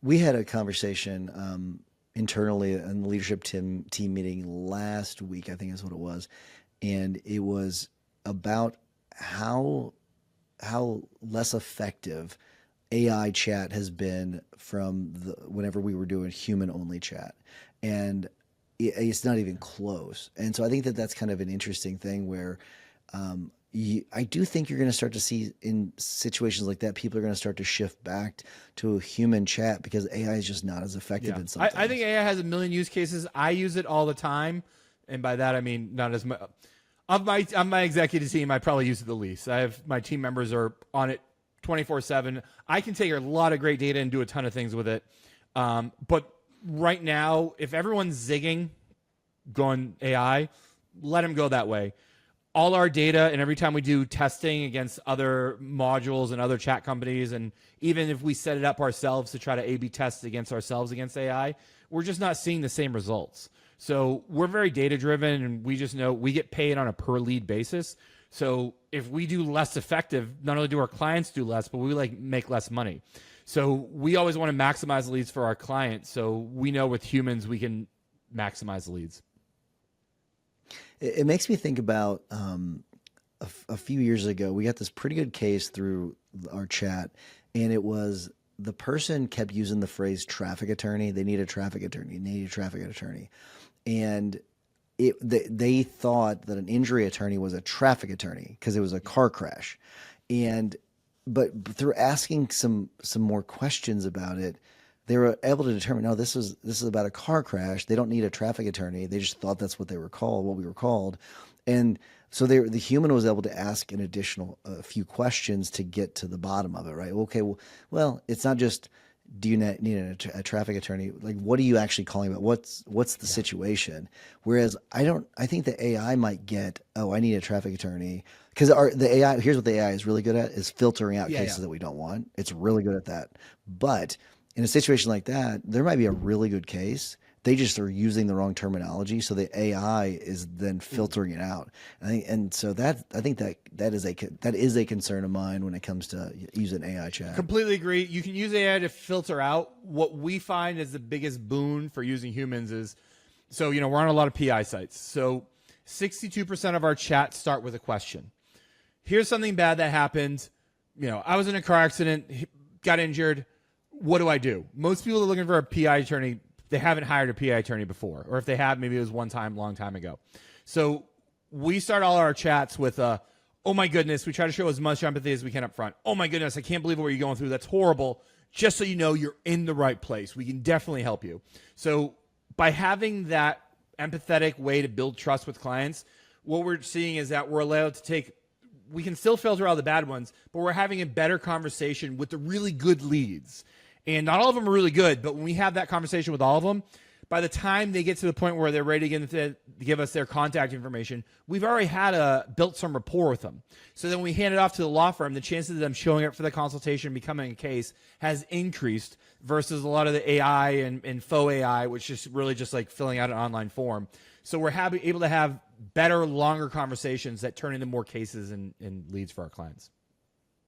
We had a conversation internally in the leadership team meeting last week, I think is what it was, and it was about how less effective AI chat has been from whenever we were doing human only chat, and it's not even close. And so I think that that's kind of an interesting thing where I do think you're going to start to see in situations like that, people are going to start to shift back to a human chat because AI is just not as effective Yeah. in some I think things. AI has a million use cases. I use it all the time. And by that, I mean, not as much. On my executive team, I probably use it the least. I have my team members are on it 24/7. I can take a lot of great data and do a ton of things with it. But right now, if everyone's zigging, going AI, let them go that way. All our data, and every time we do testing against other modules and other chat companies, and even if we set it up ourselves to try to A/B test against ourselves against AI, we're just not seeing the same results. So we're very data driven, and we just know we get paid on a per lead basis. So if we do less effective, not only do our clients do less, but we make less money. So we always want to maximize the leads for our clients. So we know with humans we can maximize the leads. It makes me think about a few years ago, we got this pretty good case through our chat, and it was the person kept using the phrase traffic attorney. They need a traffic attorney. They need a traffic attorney. And they thought that an injury attorney was a traffic attorney because it was a car crash. And but through asking some more questions about it, they were able to determine, no, this is about a car crash. They don't need a traffic attorney. They just thought that's what they were called, what we were called. And so the human was able to ask an additional few questions to get to the bottom of it, right? Okay, well, it's not just do you need a traffic attorney? Like, what are you actually calling about? What's the situation? Whereas I think the AI might get, oh, I need a traffic attorney because the AI, here's what the AI is really good at is filtering out cases that we don't want. It's really good at that. But in a situation like that, there might be a really good case. They just are using the wrong terminology, so the AI is then filtering it out. And so I think that is a concern of mine when it comes to using AI chat. Completely agree. You can use AI to filter out. What we find is the biggest boon for using humans is, so we're on a lot of PI sites. So 62% of our chats start with a question. Here's something bad that happened. I was in a car accident, got injured. What do I do? Most people are looking for a PI attorney. They haven't hired a PI attorney before, or if they have, maybe it was one time, long time ago. So we start all our chats with oh my goodness, we try to show as much empathy as we can up front. Oh my goodness, I can't believe what you're going through. That's horrible. Just so you know, you're in the right place. We can definitely help you. So by having that empathetic way to build trust with clients, what we're seeing is that we're allowed to we can still filter out the bad ones, but we're having a better conversation with the really good leads. And not all of them are really good, but when we have that conversation with all of them, by the time they get to the point where they're ready to give us their contact information, we've already built some rapport with them. So then we hand it off to the law firm, the chances of them showing up for the consultation and becoming a case has increased versus a lot of the AI and faux AI, which is really just like filling out an online form. So we're able to have better, longer conversations that turn into more cases and leads for our clients.